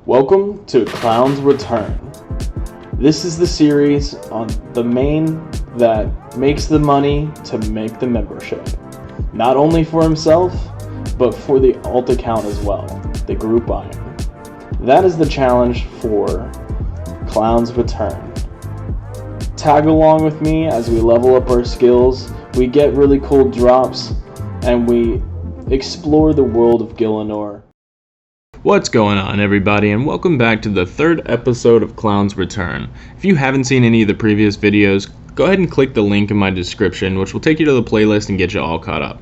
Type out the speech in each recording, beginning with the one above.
Welcome to Clown's Return. This is the series on the main that makes the money to make the membership. Not only for himself, but for the alt account as well, the group iron. That is the challenge for Clown's Return. Tag along with me as we level up our skills, we get really cool drops, and we explore the world of Gillinor. What's going on, everybody, and welcome back to the third episode of Clown's Return. If you haven't seen any of the previous videos, go ahead and click the link in my description, which will take you to the playlist and get you all caught up.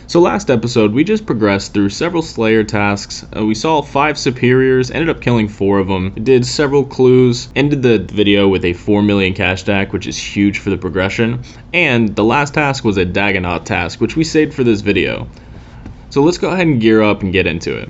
So last episode, we just progressed through several Slayer tasks. We saw 5 superiors, ended up killing 4 of them, did several clues, ended the video with a 4 million cash stack, which is huge for the progression, and the last task was a Dagonaut task, which we saved for this video. So let's go ahead and gear up and get into it.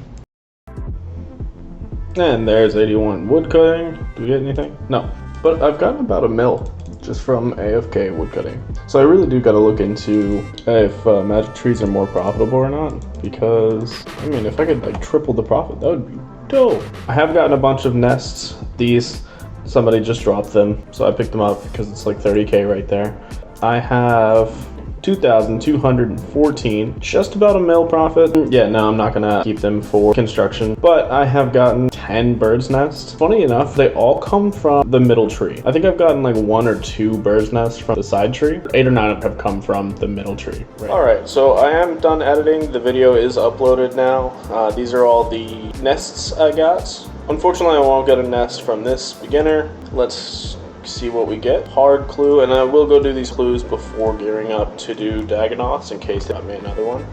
And there's 81 woodcutting. Do we get anything? No. But I've gotten about a mil just from AFK woodcutting. So I really do got to look into if magic trees are more profitable or not. Because, I mean, if I could like triple the profit, that would be dope. I have gotten a bunch of nests. These, somebody just dropped them. So I picked them up because it's like 30k right there. I have 2,214, just about a mil profit. Yeah, no, I'm not gonna keep them for construction, but I have gotten 10 bird's nests. Funny enough, they all come from the middle tree. I think I've gotten like 1 or 2 bird's nests from the side tree. 8 or 9 of them have come from the middle tree. Right. All right, so I am done editing. The video is uploaded now. These are all the nests I got. Unfortunately, I won't get a nest from this beginner. Let's see what we get. Hard clue, and I will go do these clues before gearing up to do Dagonauts in case they got me another one.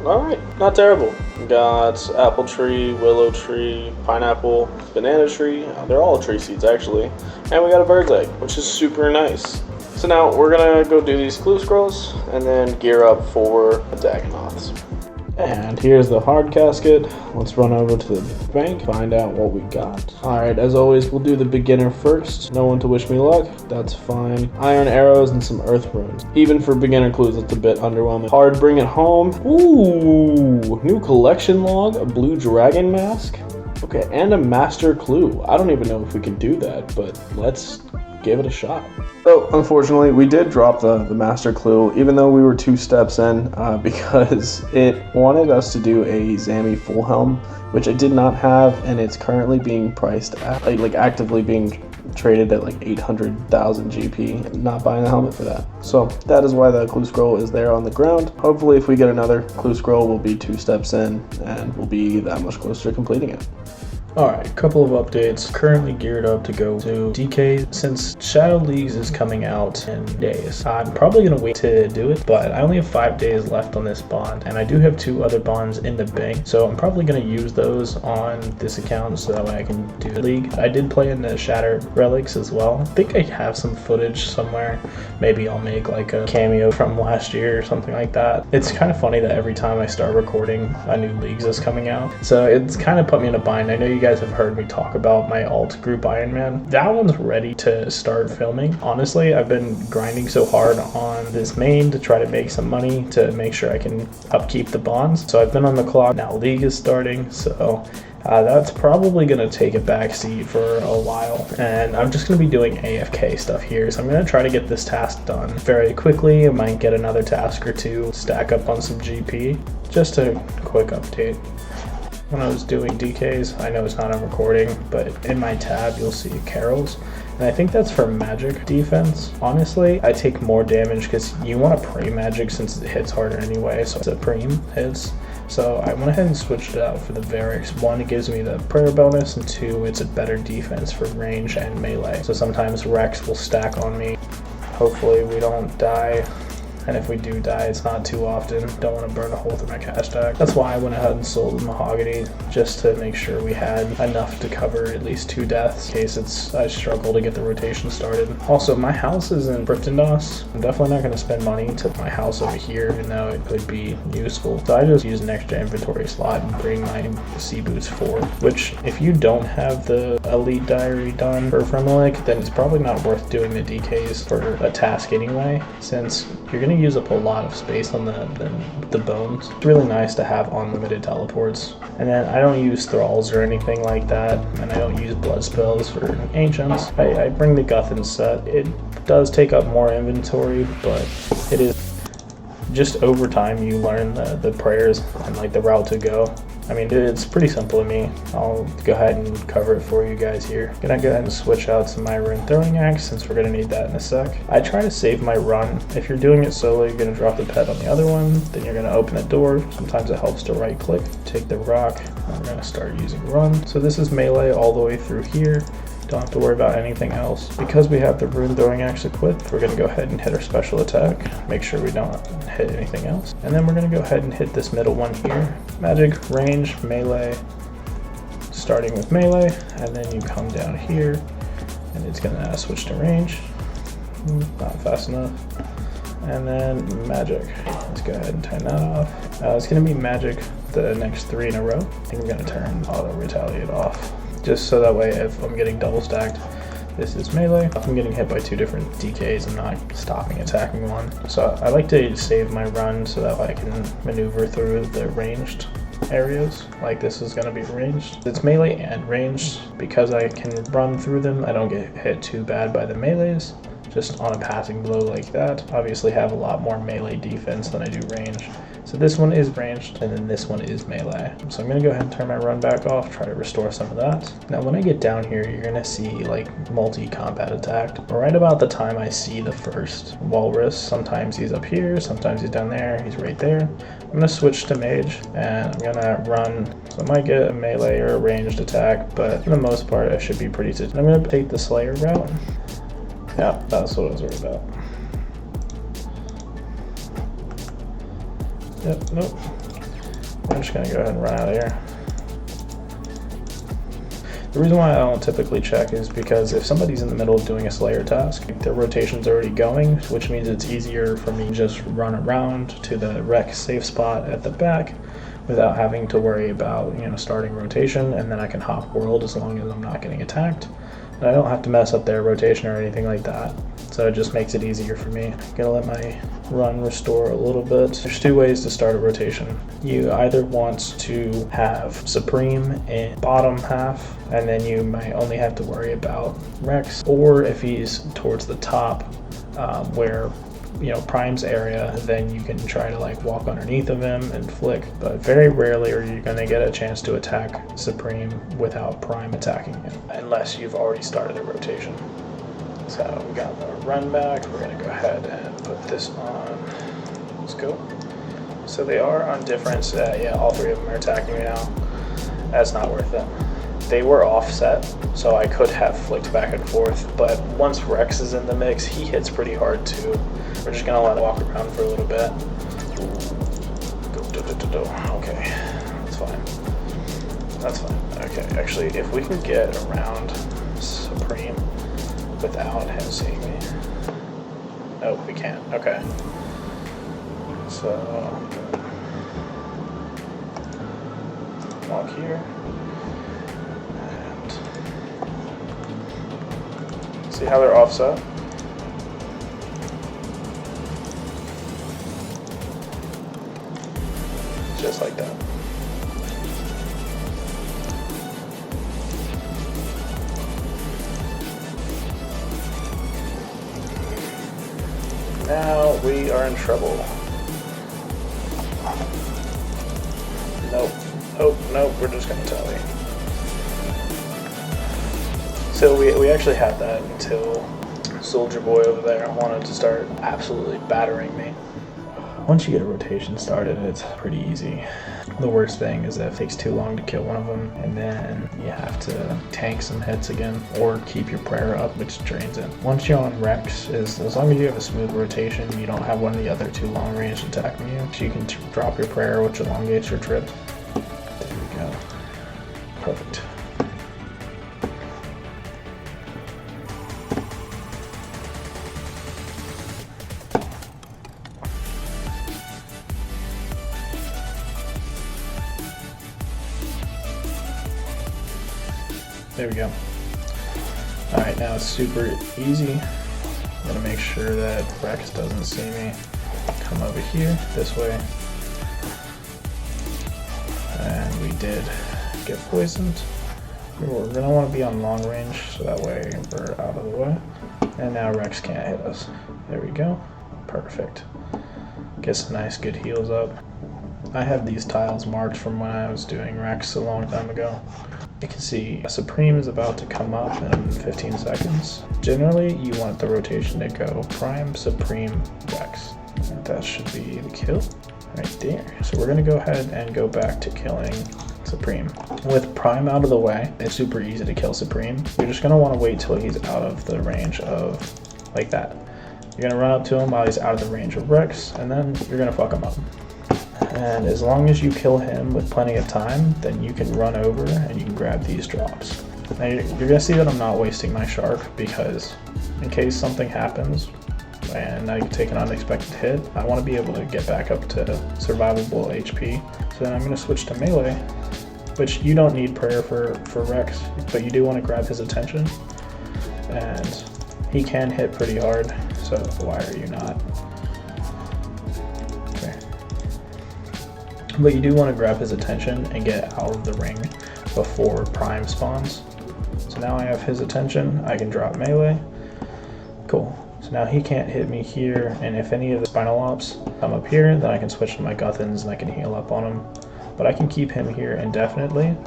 Alright, not terrible. We got apple tree, willow tree, pineapple, banana tree. They're all tree seeds actually. And we got a bird's egg, which is super nice. So now we're gonna go do these clue scrolls and then gear up for the Dagonauts. And here's the hard casket. Let's run over to the bank, find out what we got. Alright, as always, we'll do the beginner first. No one to wish me luck, that's fine. Iron arrows and some earth runes. Even for beginner clues, it's a bit underwhelming. Hard bring it home. Ooh, new collection log, a blue dragon mask. Okay, and a master clue. I don't even know if we can do that, but let's give it a shot. So unfortunately, we did drop the master clue, even though we were 2 steps in, because it wanted us to do a Zami full helm, which I did not have, and it's currently being priced at, like actively being traded at like 800,000 GP. Not buying the helmet for that. So that is why the clue scroll is there on the ground. Hopefully if we get another clue scroll, we'll be 2 steps in and we'll be that much closer to completing it. Alright, couple of updates. Currently geared up to go to DK since Shadow Leagues is coming out in days. I'm probably going to wait to do it, but I only have 5 days left on this bond, and I do have 2 other bonds in the bank, so I'm probably going to use those on this account so that way I can do the league. I did play in the Shadow Relics as well. I think I have some footage somewhere. Maybe I'll make like a cameo from last year or something like that. It's kind of funny that every time I start recording, a new leagues is coming out, so it's kind of put me in a bind. I know you guys have heard me talk about my alt group Iron Man. That one's ready to start filming. Honestly, I've been grinding so hard on this main to try to make some money to make sure I can upkeep the bonds. So I've been on the clock. Now league is starting, so that's probably going to take a backseat for a while, and I'm just going to be doing AFK stuff here, so I'm going to try to get this task done very quickly. I might get another task or 2, stack up on some GP. Just a quick update. When I was doing DKs, I know it's not on recording, but in my tab you'll see carols, and I think that's for magic defense. Honestly, I take more damage because you want to pray magic since it hits harder anyway, so it's a preem hits. So I went ahead and switched it out for the Varix. 1, it gives me the prayer bonus, and 2, it's a better defense for range and melee. So sometimes Rex will stack on me. Hopefully we don't die. And if we do die, it's not too often. Don't want to burn a hole through my cash stack. That's why I went ahead and sold the Mahogany, just to make sure we had enough to cover at least 2 deaths in case I struggle to get the rotation started. Also, my house is in Briftondos. I'm definitely not going to spend money to my house over here, even though it could be useful. So I just use an extra inventory slot and bring my sea boots forward, which if you don't have the elite diary done for Fremelic, then it's probably not worth doing the DKs for a task anyway, since you're going to use up a lot of space on the bones. It's really nice to have unlimited teleports. And then I don't use thralls or anything like that, and I don't use blood spells for ancients. I bring the Guthin set. It does take up more inventory, but it is just over time you learn the prayers and like the route to go. I mean, it's pretty simple to me. I'll go ahead and cover it for you guys here. Gonna go ahead and switch out to my rune throwing axe since we're gonna need that in a sec. I try to save my run. If you're doing it solo, you're gonna drop the pet on the other one, then you're gonna open the door. Sometimes it helps to right click, take the rock, and we're gonna start using run. So this is melee all the way through here. Don't have to worry about anything else. Because we have the rune throwing axe equipped, we're gonna go ahead and hit our special attack. Make sure we don't hit anything else. And then we're gonna go ahead and hit this middle one here. Magic, range, melee, starting with melee, and then you come down here, and it's gonna switch to range. Not fast enough. And then magic. Let's go ahead and turn that off. It's gonna be magic the next 3 in a row. I think I'm gonna turn auto retaliate off. Just so that way if I'm getting double stacked, this is melee. If I'm getting hit by 2 different DKs, I'm not stopping attacking one. So I like to save my run so that I can maneuver through the ranged areas. Like this is gonna be ranged. It's melee and ranged. Because I can run through them, I don't get hit too bad by the melees. Just on a passing blow like that. Obviously have a lot more melee defense than I do range. So this one is ranged, and then this one is melee. So I'm gonna go ahead and turn my run back off, try to restore some of that. Now when I get down here, you're gonna see like multi-combat attack. Right about the time I see the first walrus, sometimes he's up here, sometimes he's down there, he's right there. I'm gonna switch to mage, and I'm gonna run. So I might get a melee or a ranged attack, but for the most part, I should be pretty good. I'm gonna take the Slayer route. Yeah, that's what I was worried about. Yep, nope. I'm just gonna go ahead and run out of here. The reason why I don't typically check is because if somebody's in the middle of doing a Slayer task, their rotation's already going, which means it's easier for me to just run around to the wreck safe spot at the back without having to worry about, starting rotation, and then I can hop world as long as I'm not getting attacked. And I don't have to mess up their rotation or anything like that. So it just makes it easier for me. I'm gonna let my run restore a little bit. There's 2 ways to start a rotation. You either want to have Supreme in bottom half, and then you might only have to worry about Rex, or if he's towards the top, where Prime's area, then you can try to like walk underneath of him and flick, but very rarely are you going to get a chance to attack Supreme without Prime attacking him, unless you've already started a rotation. So we got the run back. We're going to go ahead and put this on. Let's go. So they are on different, yeah, all 3 of them are attacking me now. That's not worth it. They were offset, so I could have flicked back and forth, but once Rex is in the mix, he hits pretty hard too. We're just gonna let it walk around for a little bit. Okay, that's fine. That's fine. Okay, actually, if we can get around Supreme without him seeing me. Oh, we can't. Okay. So, walk here. See how they're offset? Just like that. Now we are in trouble. Nope. Oh, nope, we're just gonna tally. So we actually had that until Soldier Boy over there wanted to start absolutely battering me. Once you get a rotation started, it's pretty easy. The worst thing is that it takes too long to kill one of them, and then you have to tank some hits again, or keep your prayer up, which drains it. Once you're on Rex, as long as you have a smooth rotation, you don't have one of the other 2 long range attacking you, so you can drop your prayer, which elongates your trip. There we go. Perfect. There we go. Alright, now it's super easy. I'm gonna make sure that Rex doesn't see me. Come over here, this way. And we did get poisoned. We're gonna want to be on long range, so that way we're out of the way. And now Rex can't hit us. There we go. Perfect. Get some nice good heals up. I have these tiles marked from when I was doing Rex a long time ago. You can see Supreme is about to come up in 15 seconds. Generally, you want the rotation to go Prime, Supreme, Rex. And that should be the kill right there. So we're gonna go ahead and go back to killing Supreme. With Prime out of the way, it's super easy to kill Supreme. You're just gonna wanna wait till he's out of the range of, like that. You're gonna run up to him while he's out of the range of Rex, and then you're gonna fuck him up. And as long as you kill him with plenty of time, then you can run over and you can grab these drops. Now you're gonna see that I'm not wasting my shark, because in case something happens and I take an unexpected hit, I want to be able to get back up to survivable HP. So then I'm going to switch to melee, which you don't need prayer for Rex, but you do want to grab his attention. And he can hit pretty hard, so why are you not? Okay. But you do want to grab his attention and get out of the ring before Prime spawns. So now I have his attention, I can drop melee. Cool. So now he can't hit me here, and if any of the Spinal Ops come up here, then I can switch to my Guthans and I can heal up on him. But I can keep him here indefinitely,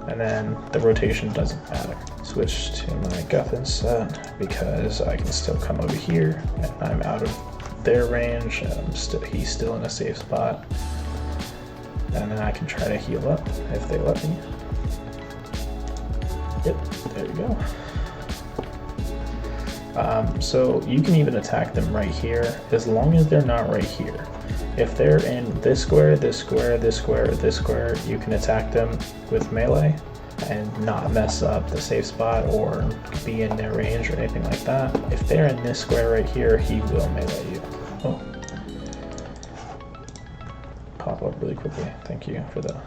and then the rotation doesn't matter. Switch to my Guthans set, because I can still come over here, and I'm out of their range, and he's still in a safe spot. And then I can try to heal up if they let me. Yep, there you go. So you can even attack them right here, as long as they're not right here. If they're in this square, this square, this square, this square, you can attack them with melee and not mess up the safe spot or be in their range or anything like that. If they're in this square right here, he will melee you. Oh. Pop up really quickly. Thank you for the...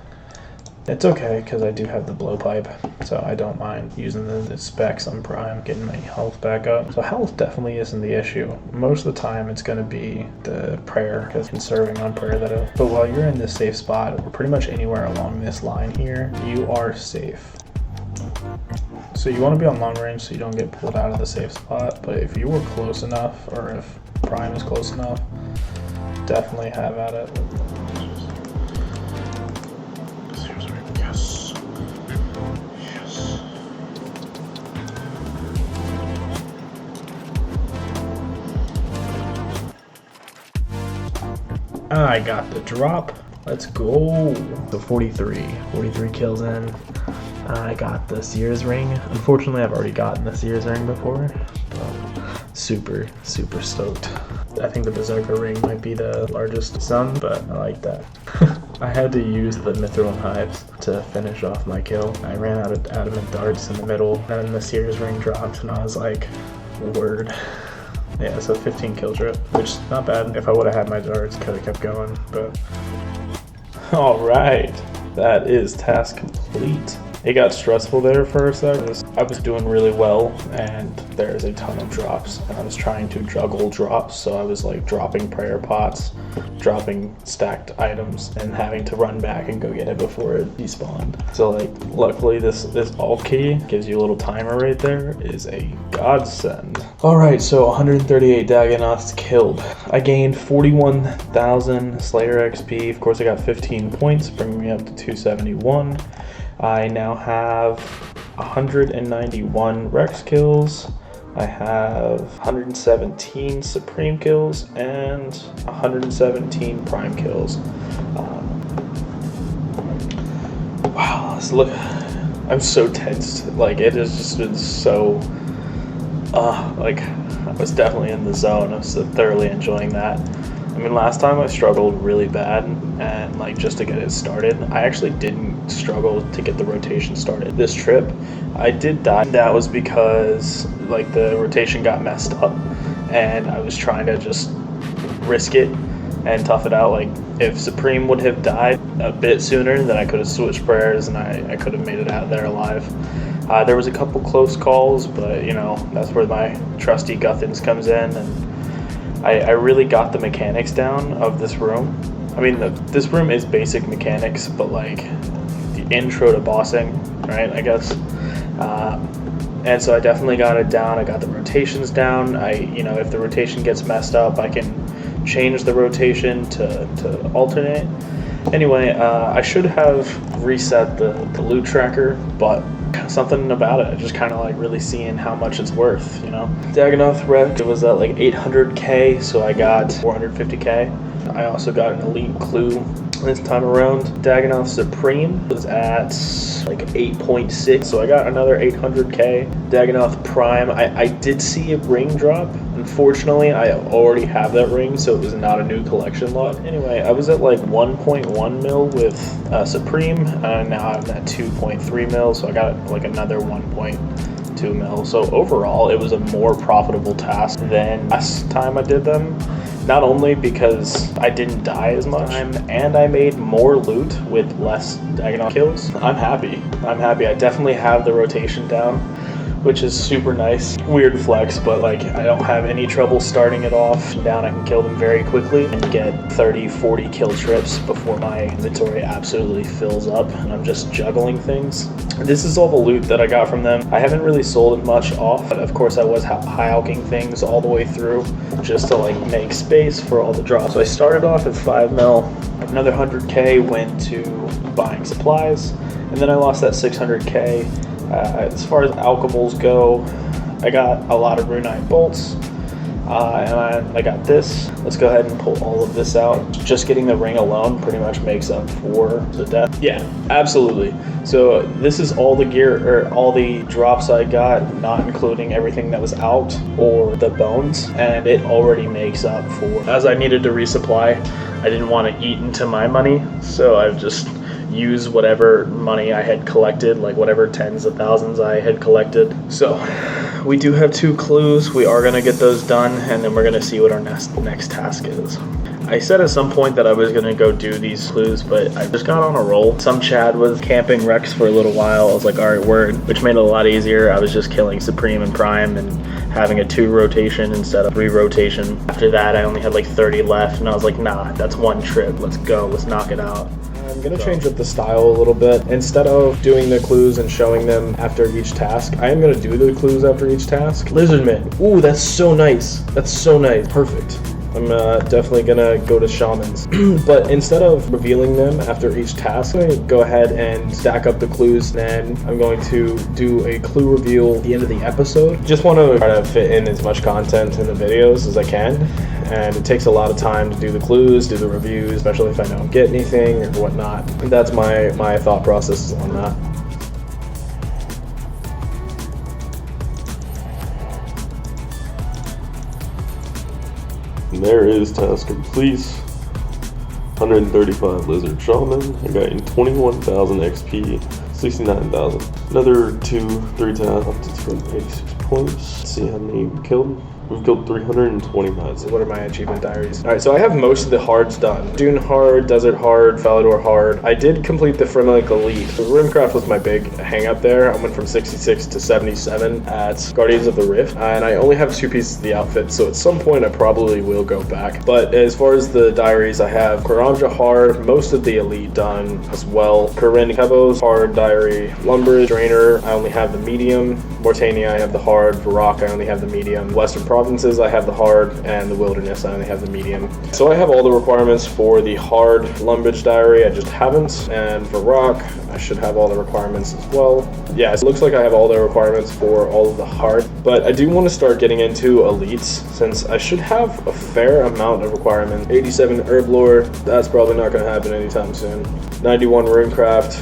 It's okay, because I do have the blowpipe, so I don't mind using the specs on Prime, getting my health back up. So health definitely isn't the issue. Most of the time it's going to be the prayer, because conserving on prayer that is. But while you're in this safe spot, or pretty much anywhere along this line here, you are safe. So you want to be on long range so you don't get pulled out of the safe spot, but if you were close enough, or if Prime is close enough, definitely have at it. I got the drop. Let's go. So 43 kills in. I got the Sears ring. Unfortunately, I've already gotten the Sears ring before, but super stoked. I think the Berserker ring might be the largest sun, but I like that. I had to use the Mithril Hives to finish off my kill. I ran out of adamant darts in the middle, and then the Sears ring dropped, and I was like, word. Yeah, so 15 kill trip, which is not bad. If I would have had my darts, could have kept going, but... Alright, that is task complete. It got stressful there for a second. I was doing really well, and there's a ton of drops, and I was trying to juggle drops, so I was like dropping prayer pots, dropping stacked items, and having to run back and go get it before it despawned. So like, luckily this alt key gives you a little timer right there, is a godsend. Alright, so 138 Dagonoths killed. I gained 41,000 Slayer XP. Of course I got 15 points, bringing me up to 271. I now have 191 Rex kills, I have 117 Supreme kills, and 117 Prime kills. Wow, let's look. I'm so tensed. Like, it has just been so... like, I was definitely in the zone. I was thoroughly enjoying that. I mean, last time I struggled really bad, and like just to get it started, I actually didn't struggle to get the rotation started. This trip, I did die. That was because like the rotation got messed up, and I was trying to just risk it and tough it out. Like if Supreme would have died a bit sooner, then I could have switched prayers and I could have made it out there alive. There was a couple close calls, but you know, that's where my trusty Guthans comes in, and I really got the mechanics down of this room. I mean, this room is basic mechanics, but like, intro to bossing, right, I guess. And so I definitely got it down. I got the rotations down. If the rotation gets messed up, I can change the rotation to alternate. Anyway, I should have reset the loot tracker, but something about it, I just kind of like really seeing how much it's worth, Dagannoth Wreck, it was at like 800k, so I got 450k. I also got an elite clue this time around. Dagannoth Supreme was at like 8.6, so I got another 800k. Dagannoth Prime, I did see a ring drop. Unfortunately, I already have that ring, so it was not a new collection lot. Anyway, I was at like 1.1 mil with Supreme, and now I'm at 2.3 mil, so I got like another 1.2 mil. So overall, it was a more profitable task than last time I did them. Not only because I didn't die as much, and I made more loot with less Dagannoth kills. I'm happy. I definitely have the rotation down, which is super nice. Weird flex, but like I don't have any trouble starting it off down. I can kill them very quickly and get 30, 40 kill trips before my inventory absolutely fills up and I'm just juggling things. This is all the loot that I got from them. I haven't really sold much off. Of course, I was high-alking things all the way through just to like make space for all the drops. So I started off at 5 mil. Another 100k went to buying supplies, and then I lost that 600k. As far as alchemals go, I got a lot of runite bolts, and I got this. Let's go ahead and pull all of this out. Just getting the ring alone pretty much makes up for the death. Yeah, absolutely. So this is all the gear, or all the drops I got, not including everything that was out or the bones, and it already makes up for. As I needed to resupply, I didn't want to eat into my money, so I've just use whatever money I had collected, like whatever tens of thousands I had collected. So we do have 2 clues. We are going to get those done, and then we're going to see what our next task is. I said at some point that I was going to go do these clues, but I just got on a roll. Some Chad was camping Rex for a little while. I was like, alright, word, which made it a lot easier. I was just killing Supreme and Prime and having a 2 rotation instead of 3 rotation. After that, I only had like 30 left, and I was like, nah, that's 1 trip. Let's go. Let's knock it out. I'm going to change up the style a little bit. Instead of doing the clues and showing them after each task, I am going to do the clues after each task. Lizardman. Ooh, that's so nice. That's so nice. Perfect. I'm definitely going to go to Shamans. But instead of revealing them after each task, I'm going to go ahead and stack up the clues. Then I'm going to do a clue reveal at the end of the episode. Just want to try to fit in as much content in the videos as I can. And it takes a lot of time to do the clues, do the reviews, especially if I don't get anything or whatnot. And that's my thought process on that. And there is task complete. 135 lizard shaman. I got 21,000 XP, 69,000. Another 2-3 tasks up to 286 points. Let's see how many we killed. We've killed 329. What are my achievement diaries? Alright, so I have most of the hards done. Dune hard, Desert hard, Falador hard. I did complete the Frenetic Elite. The Rimcraft was my big hang up there. I went from 66 to 77 at Guardians of the Rift. And I only have 2 pieces of the outfit, so at some point I probably will go back. But as far as the diaries, I have Karamja hard, most of the Elite done as well. Corinne Kevos hard diary. Lumbridge, Drainer, I only have the medium. Mortania, I have the hard. Varrock, I only have the medium. Western Provinces, I have the hard, and the Wilderness, I only have the medium. So I have all the requirements for the hard Lumbridge diary, I just haven't, and for Rock, I should have all the requirements as well. Yeah, it looks like I have all the requirements for all of the hard, but I do want to start getting into elites, since I should have a fair amount of requirements. 87 Herb Lore, that's probably not going to happen anytime soon. 91 Runecraft,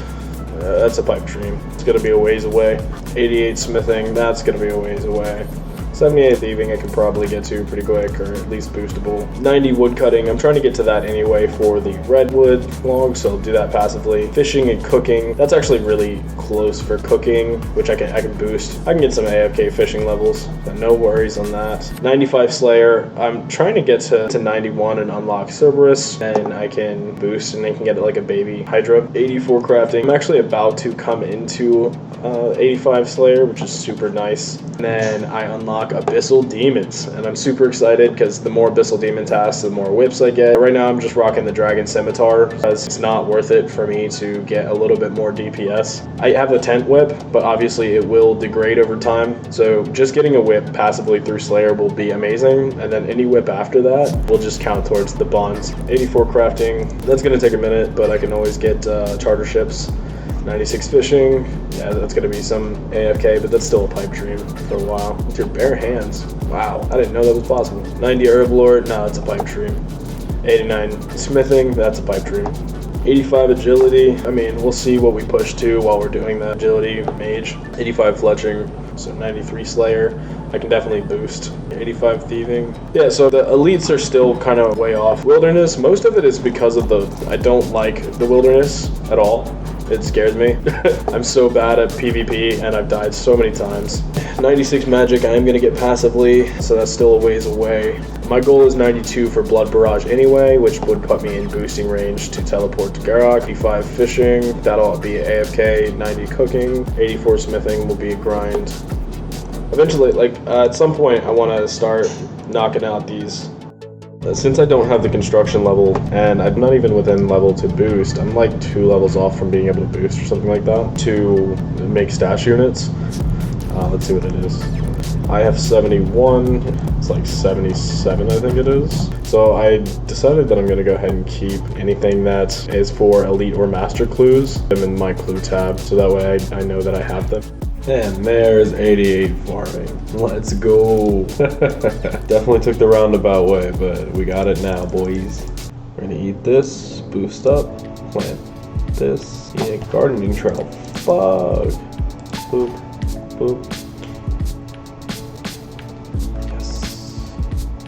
that's a pipe dream. It's going to be a ways away. 88 Smithing, that's going to be a ways away. 78 Thieving I could probably get to pretty quick, or at least boostable. 90 Woodcutting, I'm trying to get to that anyway for the redwood log, so I'll do that passively. Fishing and Cooking, that's actually really close for cooking, which I can boost. I can get some AFK fishing levels, but no worries on that. 95 Slayer, I'm trying to get to 91 and unlock Cerberus, and I can boost and then can get like a baby Hydra. 84 Crafting, I'm actually about to come into 85 Slayer, which is super nice. And then I unlock unlock Abyssal Demons, and I'm super excited because the more Abyssal Demon tasks, the more whips I get. Right now I'm just rocking the Dragon Scimitar because it's not worth it for me to get a little bit more DPS. I have a tent whip, but obviously it will degrade over time, so just getting a whip passively through Slayer will be amazing, and then any whip after that will just count towards the bonds. 84 crafting, that's going to take a minute, but I can always get charter ships. 96 fishing, yeah, that's gonna be some AFK, but that's still a pipe dream for a while. With your bare hands, wow, I didn't know that was possible. 90 herb lord, no, it's a pipe dream. 89 smithing, that's a pipe dream. 85 agility, I mean, we'll see what we push to while we're doing the agility mage. 85 fletching, so 93 slayer, I can definitely boost. 85 thieving. Yeah, so the elites are still kind of way off. Wilderness, most of it is because of I don't like the wilderness at all. It scares me. I'm so bad at PvP and I've died so many times. 96 magic I am going to get passively, so that's still a ways away. My goal is 92 for Blood Barrage anyway, which would put me in boosting range to teleport to Garrock. 85 fishing, that'll be AFK. 90 cooking. 84 smithing will be a grind. Eventually, at some point I want to start knocking out these. Since I don't have the construction level, and I'm not even within level to boost, I'm like 2 levels off from being able to boost or something like that, to make stash units. Let's see what it is. I have 71, it's like 77 I think it is. So I decided that I'm going to go ahead and keep anything that is for elite or master clues. I'm in my clue tab, so that way I know that I have them. And there's 88 farming. Let's go. Definitely took the roundabout way, but we got it now, boys. We're gonna eat this, boost up, plant this. Yeah, gardening trowel. Fuck. Boop, boop. Yes.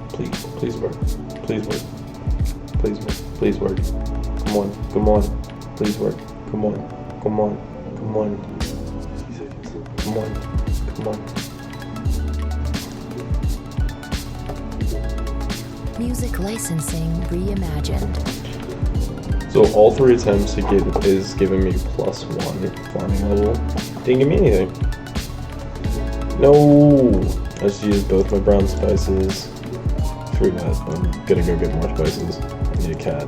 Please work. Please work. Please work. Please work. Come on. Come on. Please work. Come on. Come on. Come on. Come on, come on. Music licensing reimagined. So all 3 attempts he is giving me +1 farming level. Didn't give me anything. No! I just used both my brown spices. Screw that, I'm gonna go get more spices. I need a cat.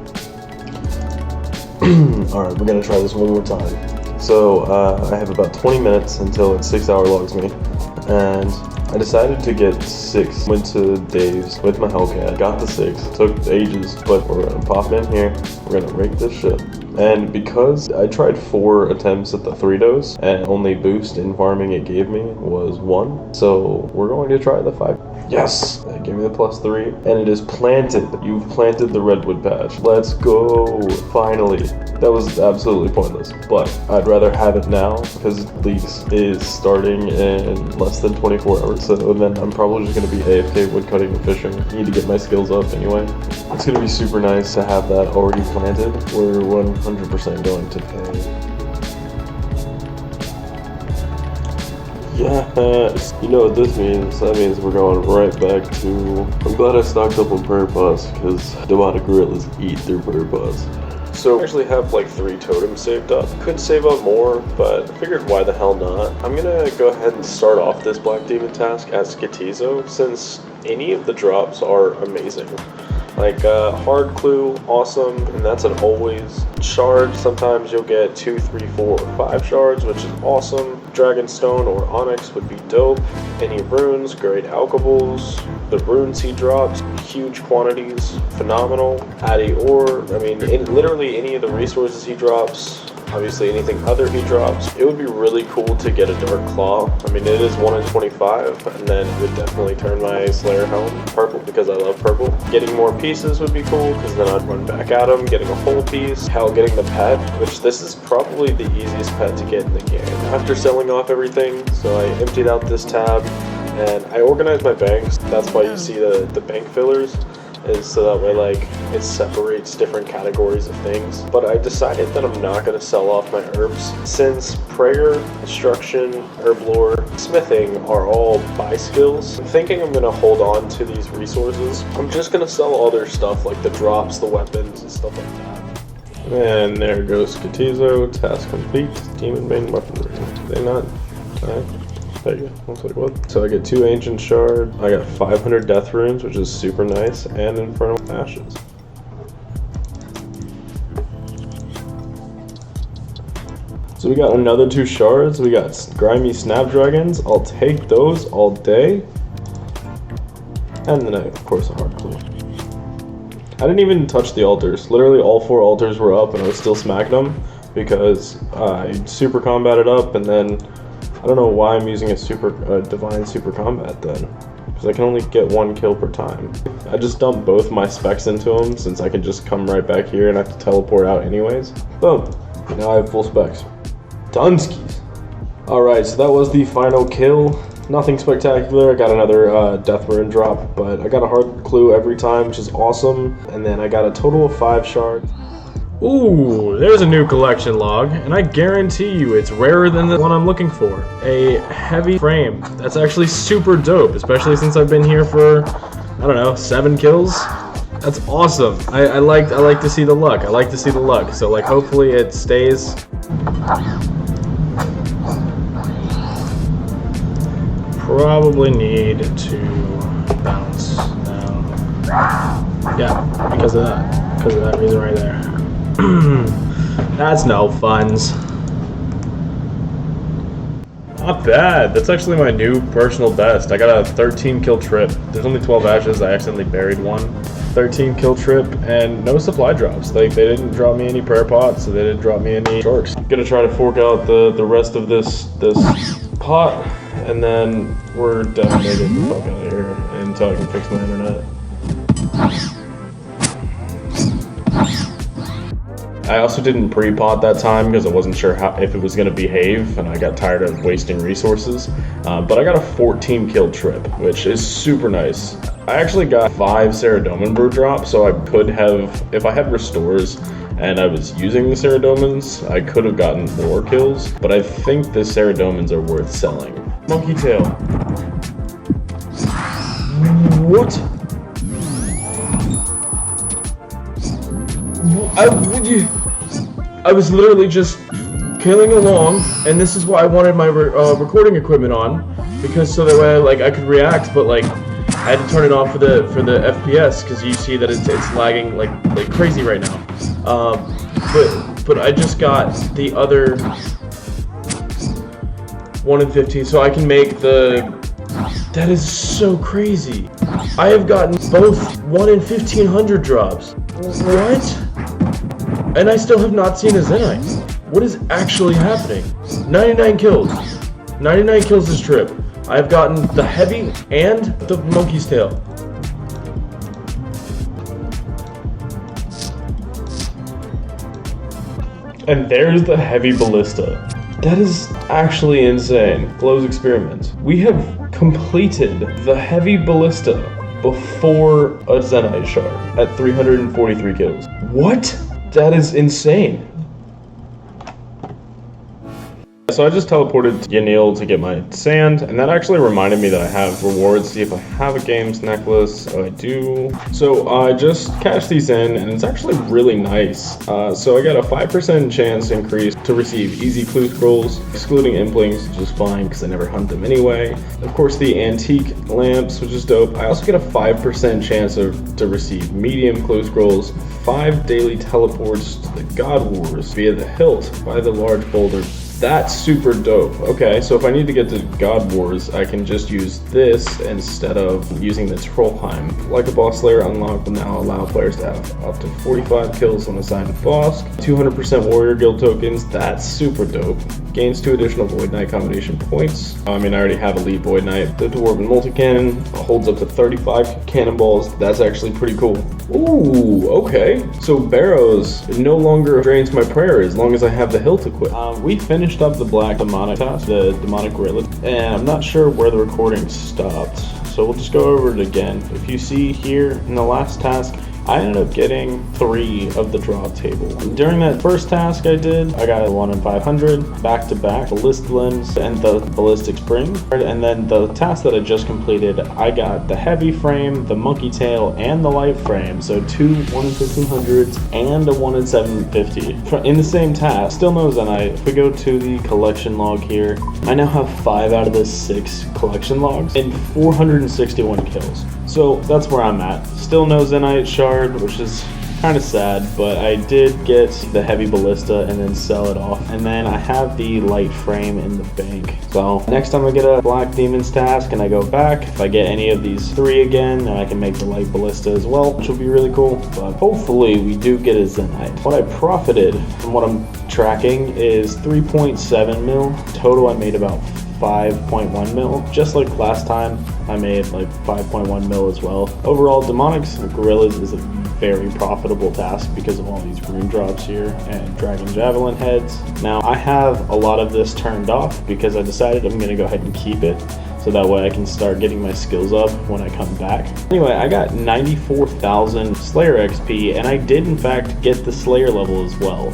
Alright, we're gonna try this one more time. So I have about 20 minutes until it 6-hour logs me, and I decided to get 6. Went to Dave's with my Hellcat, got the 6, took ages, but we're gonna pop in here, we're gonna rake this shit. And because I tried 4 attempts at the 3 dose, and only boost in farming it gave me was 1, so we're going to try the 5. Yes! That gave me the +3, and it is planted. You've planted the redwood patch. Let's go! Finally. That was absolutely pointless, but I'd rather have it now because Leaks is starting in less than 24 hours, so then I'm probably just going to be AFK woodcutting and fishing. I need to get my skills up anyway. It's going to be super nice to have that already planted. We're 100% going to pay. Yes! You know what this means? That means we're going right back to... I'm glad I stocked up on prayer pots because demonic gorillas eat their prayer pots. So I actually have like 3 totems saved up. Could save up more, but I figured why the hell not. I'm gonna go ahead and start off this Black Demon task as Skatizo, since any of the drops are amazing. Like hard clue, awesome, and that's an always. Shard, sometimes you'll get 2, 3, 4, or 5 shards, which is awesome. Dragonstone or Onyx would be dope. Any runes, great alchables. The runes he drops, huge quantities, phenomenal. Addy ore, I mean, literally any of the resources he drops. Obviously anything other he drops. It would be really cool to get a Dark Claw. I mean, it is 1 in 25, and then it would definitely turn my Slayer helm purple because I love purple. Getting more pieces would be cool because then I'd run back at him, getting a whole piece. Hell, getting the pet, which this is probably the easiest pet to get in the game. After selling off everything, so I emptied out this tab, and I organized my banks. That's why you see the bank fillers. Is so that way like it separates different categories of things. But I decided that I'm not going to sell off my herbs since prayer, destruction, herb lore, smithing are all buy skills. I'm thinking I'm going to hold on to these resources. I'm just going to sell other stuff like the drops, the weapons, and stuff like that. And there goes Skatizo, task complete, demon main weaponry. Did they not die? There you go. I was like, what? So I get 2 Ancient Shard, I got 500 Death Runes, which is super nice, and Infernal Ashes. So we got another 2 shards, we got Grimy Snapdragons, I'll take those all day. And then of course a Heart Clue. I didn't even touch the altars. Literally all 4 altars were up and I was still smacking them because I super combated up, and then I don't know why I'm using a divine super combat then, because I can only get 1 kill per time. I just dumped both my specs into them since I can just come right back here and I have to teleport out anyways. Boom. Now I have full specs. Dunskies. Alright, so that was the final kill. Nothing spectacular. I got another Death Rune drop, but I got a Heart Clue every time, which is awesome. And then I got a total of 5 shards. Ooh, there's a new collection log, and I guarantee you it's rarer than the one I'm looking for. A heavy frame. That's actually super dope, especially since I've been here for, I don't know, 7 kills. That's awesome. I like to see the luck. I like to see the luck. So like hopefully it stays. Probably need to bounce down. Yeah, because of that reason right there. That's no funds. Not bad. That's actually my new personal best. I got a 13 kill trip. There's only 12 ashes. I accidentally buried one. 13 kill trip and no supply drops. Like they didn't drop me any prayer pots, so they didn't drop me any sharks. Gonna try to fork out the rest of this pot, and then we're definitely getting the fuck out of here until I can fix my internet. I also didn't pre-pot that time because I wasn't sure if it was going to behave, and I got tired of wasting resources. But I got a 14 kill trip, which is super nice. I actually got 5 Saradomin Brew drops, so I could have, if I had restores and I was using the Saradomins, I could have gotten more kills. But I think the Saradomins are worth selling. Monkey tail. What? I was literally just killing along, and this is why I wanted my recording equipment on, because so that way I could react, but like I had to turn it off for the FPS because you see that it's lagging like crazy right now. But I just got the other 1 in 15, so I can make the. That is so crazy. I have gotten both 1 in 1500 drops. What? And I still have not seen a Zenite. What is actually happening? 99 kills. 99 kills this trip. I've gotten the heavy and the monkey's tail. And there's the heavy ballista. That is actually insane. Glow's experiment. We have completed the heavy ballista before a Zenite shard at 343 kills. What? That is insane. So I just teleported to Yanil to get my sand, and that actually reminded me that I have rewards. See if I have a games necklace. Oh, I do. So I just cashed these in, and it's actually really nice. So I got a 5% chance increase to receive easy clue scrolls, excluding implings, which is fine because I never hunt them anyway. Of course, the antique lamps, which is dope. I also get a 5% chance to receive medium clue scrolls, 5 daily teleports to the God Wars via the hilt by the large boulder. That's super dope. Okay, so if I need to get to God Wars, I can just use this instead of using the Trollheim. Like a boss slayer unlock will now allow players to have up to 45 kills on assigned boss. 200% warrior guild tokens, that's super dope. Gains 2 additional Void Knight combination points. I mean, I already have Elite Void Knight. The Dwarven Multi-Cannon holds up to 35 cannonballs. That's actually pretty cool. Ooh, okay. So Barrows no longer drains my prayer as long as I have the hilt equipped. We finished up the Black Demonic task, the Demonic Gorilla, and I'm not sure where the recording stopped, so we'll just go over it again. If you see here in the last task, I ended up getting 3 of the drop table. During that first task I did, I got a 1 in 500, back-to-back ballistic limbs and the ballistic spring. And then the task that I just completed, I got the heavy frame, the monkey tail, and the light frame. So 2 1 in 1500s and a 1 in 750. In the same task, still no Zenite. If we go to the collection log here, I now have 5 out of the 6 collection logs and 461 kills. So that's where I'm at. Still no Zenite shard, which is kind of sad, but I did get the heavy ballista and then sell it off. And then I have the light frame in the bank. So next time I get a black demons task and I go back, if I get any of these 3 again, then I can make the light ballista as well, which will be really cool. But hopefully we do get a Zenite. What I profited from what I'm tracking is 3.7 mil. Total I made about 5.1 mil. Just like last time, I made like 5.1 mil as well. Overall, Demonic Gorillas is a very profitable task because of all these rune drops here and dragon javelin heads. Now I have a lot of this turned off because I decided I'm going to go ahead and keep it so that way I can start getting my skills up when I come back. Anyway, I got 94,000 Slayer XP and I did in fact get the Slayer level as well.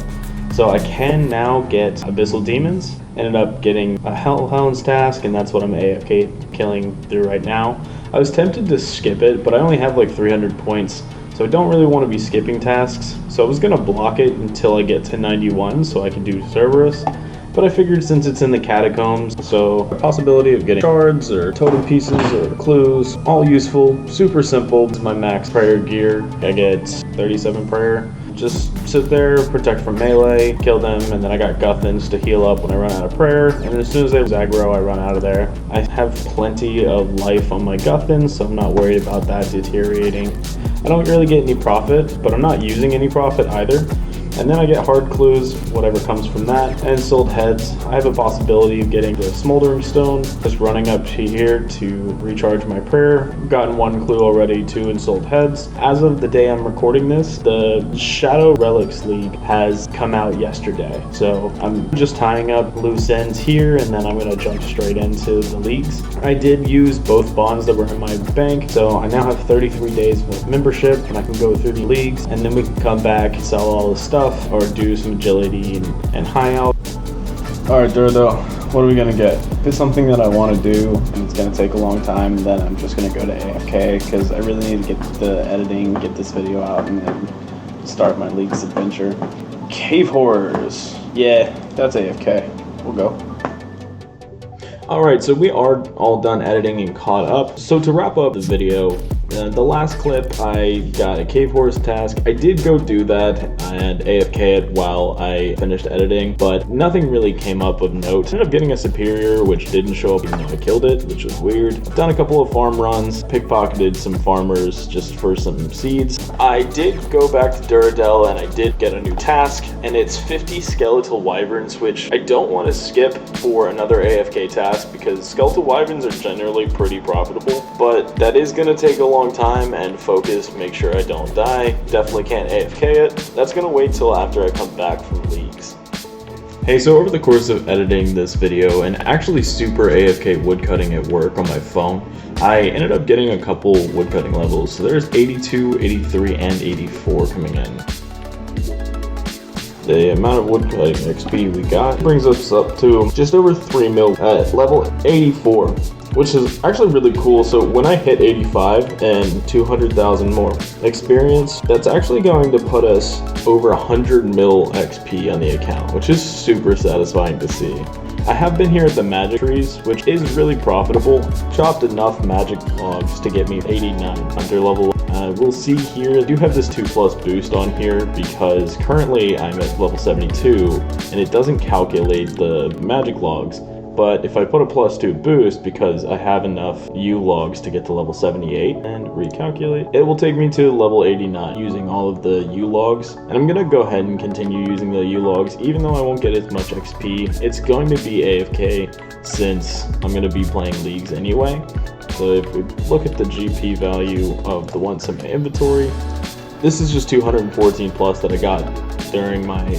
So I can now get Abyssal Demons. Ended up getting a Hellhound's task, and that's what I'm AFK killing through right now. I was tempted to skip it, but I only have like 300 points, so I don't really want to be skipping tasks. So I was going to block it until I get to 91 so I can do Cerberus. But I figured since it's in the catacombs, so the possibility of getting shards or totem pieces or clues, all useful, super simple. It's my max prayer gear. I get 37 prayer. Just sit there, protect from melee, kill them, and then I got Guthans to heal up when I run out of prayer. And then as soon as they aggro, I run out of there. I have plenty of life on my Guthans, so I'm not worried about that deteriorating. I don't really get any profit, but I'm not using any profit either. And then I get hard clues, whatever comes from that, and sold heads. I have a possibility of getting the smoldering stone, just running up to here to recharge my prayer. I've gotten 1 clue already, 2 in sold heads. As of the day I'm recording this, the Shadow Relics League has come out yesterday. So I'm just tying up loose ends here, and then I'm gonna jump straight into the leagues. I did use both bonds that were in my bank, so I now have 33 days of membership, and I can go through the leagues, and then we can come back and sell all the stuff, or do some agility and high out. Alright, Durdo, what are we gonna get? If it's something that I want to do and it's gonna take a long time, then I'm just gonna go to AFK because I really need to get the editing, get this video out, and then start my League's adventure. Cave Horrors. Yeah, that's AFK. We'll go. Alright, so we are all done editing and caught up. So to wrap up the video, the last clip, I got a Cave Horse task. I did go do that and AFK it while I finished editing, but nothing really came up of note. I ended up getting a superior, which didn't show up even though I killed it, which was weird. I've done a couple of farm runs, pickpocketed some farmers just for some seeds. I did go back to Duradel and I did get a new task, and it's 50 skeletal wyverns, which I don't want to skip for another AFK task because skeletal wyverns are generally pretty profitable, but that is going to take a long time and focus, make sure I don't die. Definitely can't AFK it. That's gonna wait till after I come back from leagues. Hey, so over the course of editing this video and actually super AFK woodcutting at work on my phone, I ended up getting a couple woodcutting levels. So there's 82, 83, and 84 coming in. The amount of woodcutting XP we got brings us up to just over 3 mil at level 84. Which is actually really cool. So when I hit 85 and 200,000 more experience, that's actually going to put us over 100 mil XP on the account, which is super satisfying to see. I have been here at the magic trees, which is really profitable. Chopped enough magic logs to get me 89 hunter level. We'll see here, I do have this 2+ boost on here because currently I'm at level 72 and it doesn't calculate the magic logs. But if I put a +2 boost, because I have enough U logs to get to level 78 and recalculate, it will take me to level 89 using all of the U logs. And I'm going to go ahead and continue using the U logs, even though I won't get as much XP. It's going to be AFK since I'm going to be playing leagues anyway. So if we look at the GP value of the ones in my inventory, this is just 214 plus that I got during my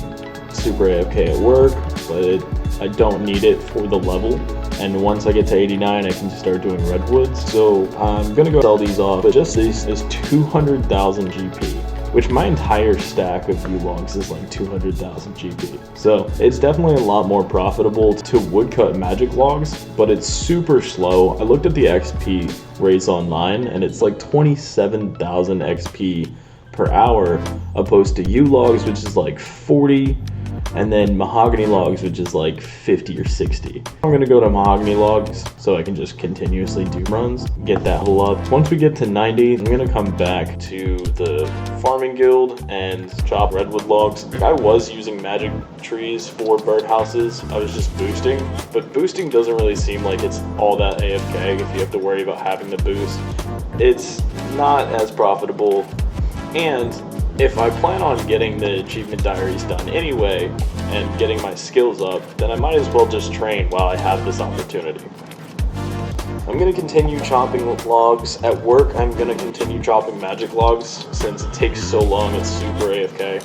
super AFK at work, but I don't need it for the level. And once I get to 89, I can start doing redwoods. So I'm gonna go sell these off, but just this is 200,000 GP. which my entire stack of U-logs is like 200,000 GP. So it's definitely a lot more profitable to woodcut magic logs, but it's super slow. I looked at the XP rates online and it's like 27,000 XP per hour opposed to U-logs, which is like 40, and then mahogany logs, which is like 50 or 60. I'm gonna go to mahogany logs so I can just continuously do runs, get that whole up. Once we get to 90, I'm gonna come back to the farming guild and chop redwood logs. I was using magic trees for birdhouses. I was just boosting, but boosting doesn't really seem like it's all that AFK if you have to worry about having to boost. It's not as profitable, and if I plan on getting the achievement diaries done anyway and getting my skills up, then I might as well just train while I have this opportunity. I'm going to continue chopping logs. At work, I'm going to continue chopping magic logs since it takes so long, it's super AFK.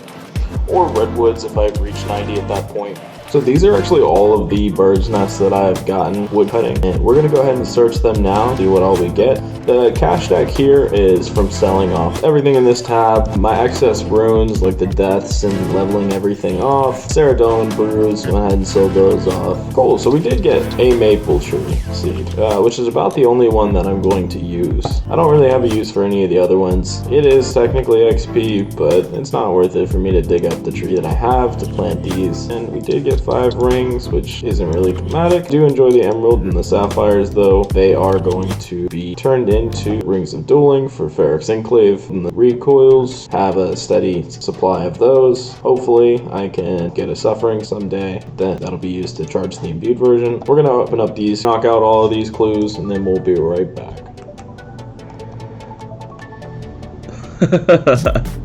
Or redwoods if I reach 90 at that point. So these are actually all of the bird's nests that I've gotten woodcutting, and we're gonna go ahead and search them now, see what all we get. The cash stack here is from selling off everything in this tab. My excess runes, like the deaths and leveling everything off. Ceradome and Bruise, went ahead and sold those off. Cool, so we did get a maple tree seed, which is about the only one that I'm going to use. I don't really have a use for any of the other ones. It is technically XP, but it's not worth it for me to dig up the tree that I have to plant these. And we did get 5 rings, which isn't really dramatic. I do enjoy the emerald and the sapphires though. They are going to be turned into rings of dueling for Ferrix Enclave, and the recoils have a steady supply of those. Hopefully I can get a suffering someday. That'll be used to charge the imbued version. We're gonna open up these, knock out all of these clues, and then we'll be right back.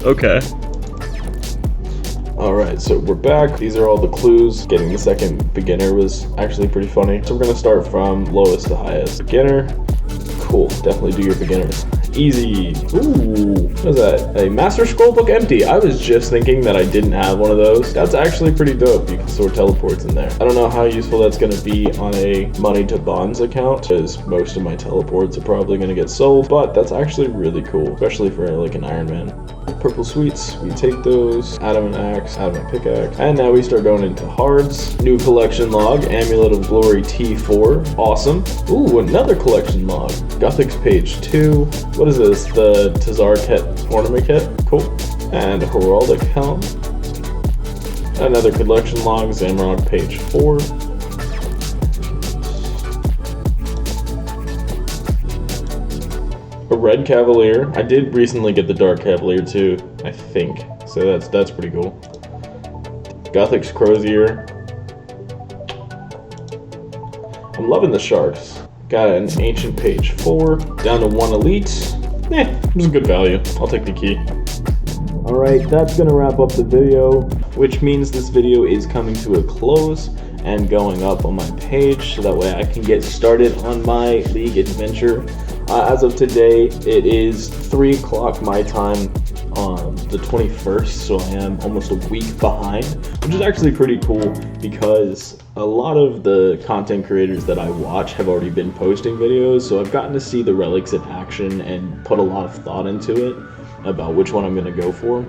Okay. Alright, so we're back. These are all the clues. Getting the second beginner was actually pretty funny. So we're gonna start from lowest to highest. Beginner. Cool, definitely do your beginners. Easy. Ooh, what is that? A Master Scroll Book empty. I was just thinking that I didn't have one of those. That's actually pretty dope. You can store teleports in there. I don't know how useful that's gonna be on a money to bonds account, because most of my teleports are probably gonna get sold, but that's actually really cool, especially for like an Iron Man. Purple sweets, we take those, add them an axe, add them a pickaxe, and now we start going into hards. New collection log, Amulet of Glory T4, awesome. Ooh, another collection log, Gothic's page 2. What is this? The Tazar Kit ornament kit, cool. And Heraldic Helm. Another collection log, Zamrock page 4. A red Cavalier. I did recently get the Dark Cavalier too, I think. So that's pretty cool. Gothic's Crozier. I'm loving the sharks. Got an Ancient page 4. Down to 1 elite. It was a good value. I'll take the key. Alright, that's gonna wrap up the video, which means this video is coming to a close and going up on my page so that way I can get started on my League adventure. As of today, it is 3 o'clock my time on the 21st, so I am almost a week behind, which is actually pretty cool because a lot of the content creators that I watch have already been posting videos, so I've gotten to see the relics in action and put a lot of thought into it about which one I'm going to go for.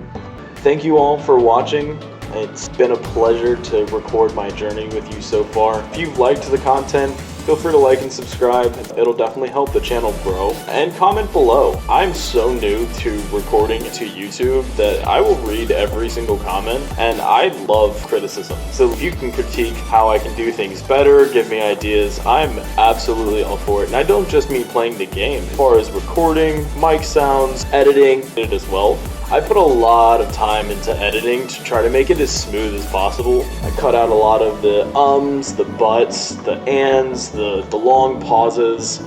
Thank you all for watching. It's been a pleasure to record my journey with you so far. If you've liked the content, feel free to like and subscribe. It'll definitely help the channel grow. And comment below. I'm so new to recording to YouTube that I will read every single comment, and I love criticism. So if you can critique how I can do things better, give me ideas, I'm absolutely all for it. And I don't just mean playing the game. As far as recording, mic sounds, editing, it as well. I put a lot of time into editing to try to make it as smooth as possible. I cut out a lot of the ums, the buts, the ands, the long pauses,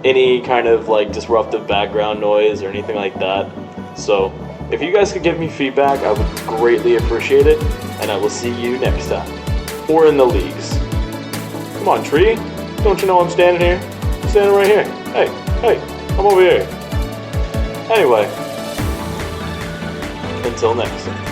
any kind of like disruptive background noise or anything like that. So if you guys could give me feedback, I would greatly appreciate it, and I will see you next time. Or in the leagues. Come on, tree. Don't you know I'm standing here? I'm standing right here. Hey, I'm over here. Anyway. Until next time.